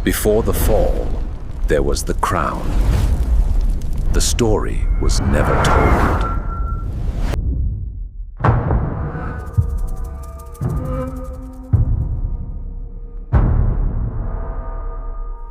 Before the fall, there was the crown. The story was never told.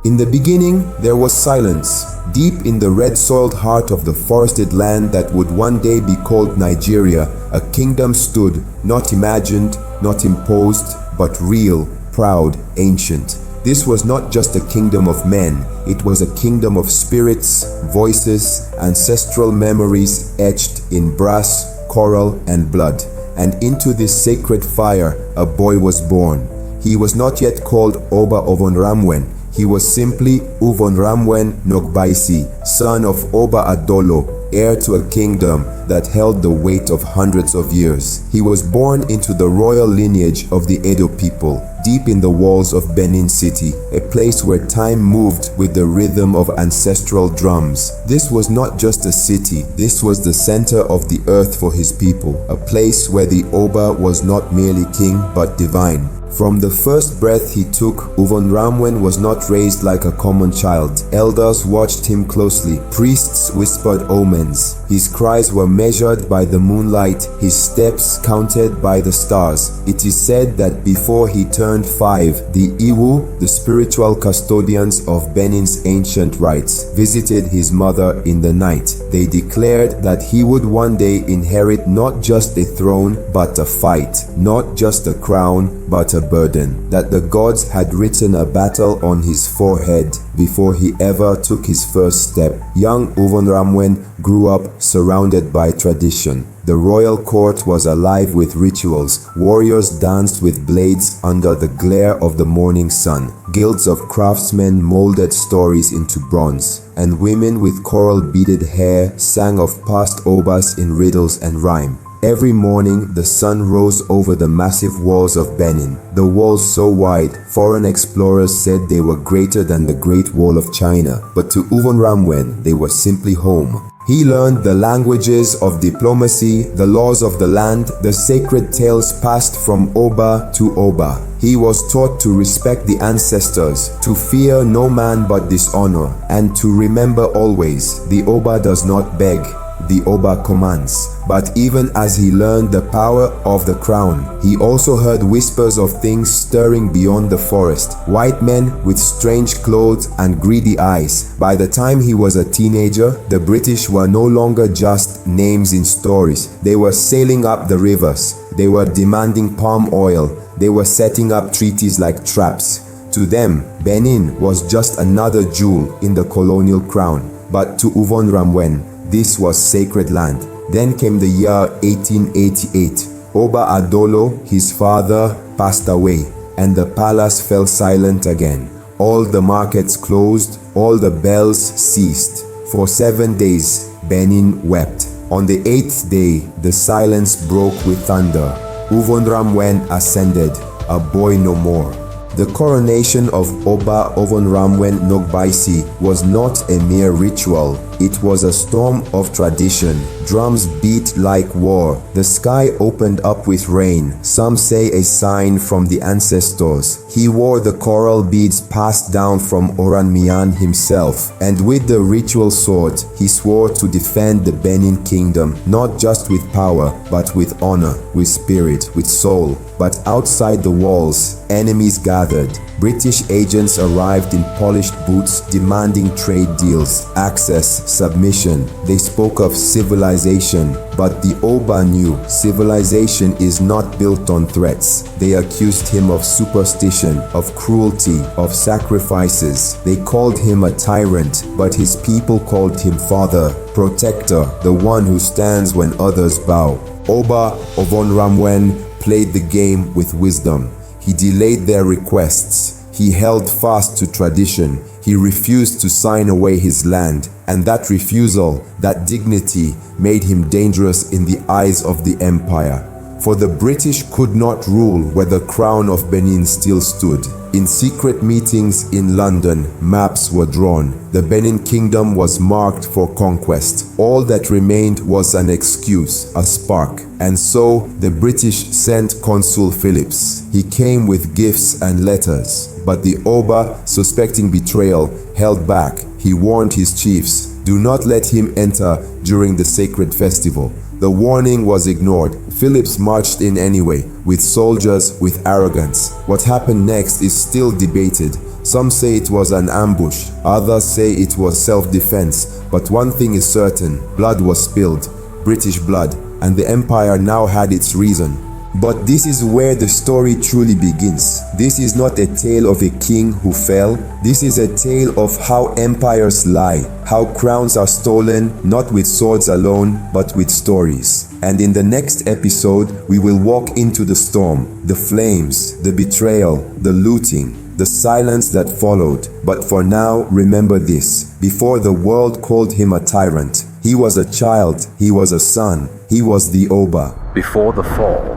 In the beginning, there was silence, deep in the red-soiled heart of the forested land that would one day be called Nigeria. A kingdom stood, not imagined, not imposed, but real, proud, ancient. This was not just a kingdom of men, it was a kingdom of spirits, voices, ancestral memories etched in brass, coral, and blood. And into this sacred fire, a boy was born. He was not yet called Oba Ovonramwen. He was simply Ovonramwen Nogbaisi, son of Oba Adolo, heir to a kingdom that held the weight of hundreds of years. He was born into the royal lineage of the Edo people, deep in the walls of Benin city, a place where time moved with the rhythm of ancestral drums. This was not just a city, this was the center of the earth for his people, a place where the Oba was not merely king but divine. From the first breath he took, Ovonramwen was not raised like a common child. Elders watched him closely. Priests whispered omens. His cries were measured by the moonlight, his steps counted by the stars. It is said that before he turned 5, the Iwu, the spiritual custodians of Benin's ancient rites, visited his mother in the night. They declared that he would one day inherit not just a throne, but a fight, not just a crown, but a burden, that the gods had written a battle on his forehead before he ever took his first step. Young Ovonramwen grew up surrounded by tradition. The royal court was alive with rituals. Warriors danced with blades under the glare of the morning sun. Guilds of craftsmen molded stories into bronze, and women with coral beaded hair sang of past Obas in riddles and rhyme. Every morning, the sun rose over the massive walls of Benin. The walls so wide, foreign explorers said they were greater than the Great Wall of China. But to Ovonramwen, they were simply home. He learned the languages of diplomacy, the laws of the land, the sacred tales passed from Oba to Oba. He was taught to respect the ancestors, to fear no man but dishonor, and to remember always, the Oba does not beg, the Oba commands. But even as he learned the power of the crown, he also heard whispers of things stirring beyond the forest. White men with strange clothes and greedy eyes. By the time he was a teenager, the British were no longer just names in stories. They were sailing up the rivers. They were demanding palm oil. They were setting up treaties like traps. To them, Benin was just another jewel in the colonial crown. But to Ovonramwen, this was sacred land. Then came the year 1888. Oba Adolo, his father, passed away, and the palace fell silent again. All the markets closed, all the bells ceased. For 7 days, Benin wept. On the 8th day, the silence broke with thunder. Ovonramwen ascended, a boy no more. The coronation of Oba Ovonramwen Nogbaisi was not a mere ritual. It was a storm of tradition. Drums beat like war. The sky opened up with rain, some say a sign from the ancestors. He wore the coral beads passed down from Oranmiyan himself, and with the ritual sword, he swore to defend the Benin kingdom, not just with power, but with honor, with spirit, with soul. But outside the walls, enemies gathered. British agents arrived in polished boots, demanding trade deals, access, submission. They spoke of civilization, but the Oba knew civilization is not built on threats. They accused him of superstition, of cruelty, of sacrifices. They called him a tyrant, but his people called him father, protector, the one who stands when others bow. Oba Ovonramwen played the game with wisdom. He delayed their requests. He held fast to tradition. He refused to sign away his land. And that refusal, that dignity, made him dangerous in the eyes of the empire. For the British could not rule where the crown of Benin still stood. In secret meetings in London, maps were drawn. The Benin kingdom was marked for conquest. All that remained was an excuse, a spark. And so the British sent Consul Phillips. He came with gifts and letters. But the Oba, suspecting betrayal, held back. He warned his chiefs, do not let him enter during the sacred festival. The warning was ignored. Phillips marched in anyway, with soldiers with arrogance. What happened next is still debated. Some say it was an ambush, others say it was self-defense. But one thing is certain, blood was spilled, British blood, and the empire now had its reason. But this is where the story truly begins. This is not a tale of a king who fell. This is a tale of how empires lie, how crowns are stolen, not with swords alone, but with stories. And in the next episode, we will walk into the storm, the flames, the betrayal, the looting, the silence that followed. But for now, remember this. Before the world called him a tyrant, he was a child, he was a son, he was the Oba. Before the fall,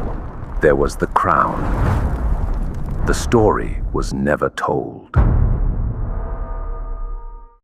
there was the crown. The story was never told.